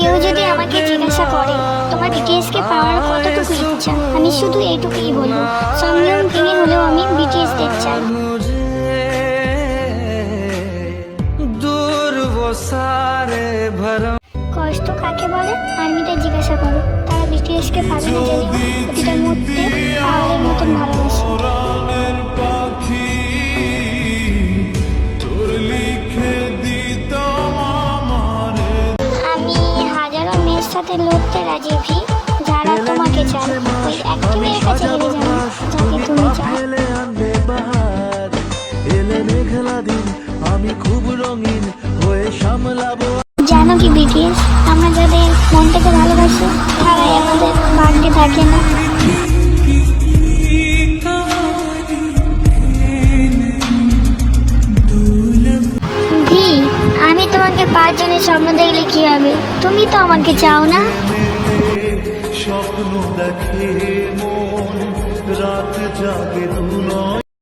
কেউ যদি আমাকে জিজ্ঞাসা করে তোমার বিটিএস কে পাওয়ার কতটুকু ইচ্ছা, আমি শুধু এইটুকুই বলবো, সংযম ভেঙে হলেও আমি বিটিএস দেখতে চাই। কষ্ট কাকে বলে আর্মিতে জিজ্ঞাসা করো, তারা বিটিএস কে পাবে না জেনেও প্রতিটা মুহূর্তে পাহাড়ের মতন ভালোবাসে। আমি হাজারো মেয়ের সাথে লড়তে রাজি ভি, যারা তোমাকে চায় ওই একটি মেয়ের কাছে হেরে যাবে যাকে তুমি চাও। আমি খুব রঙিন হয়ে সামলাবো। জানো কি বিটিএস, আমরা যাদের মন থেকে ভালোবাসি তারাই আমাদের ভাগ্যে থাকে না। ভি, আমি তোমাকে 5 জনের স্বপ্ন দেখলে কি হবে, তুমি তো আমাকে চাও না। স্বপ্ন দেখে মন রাত জাগে দু নয়।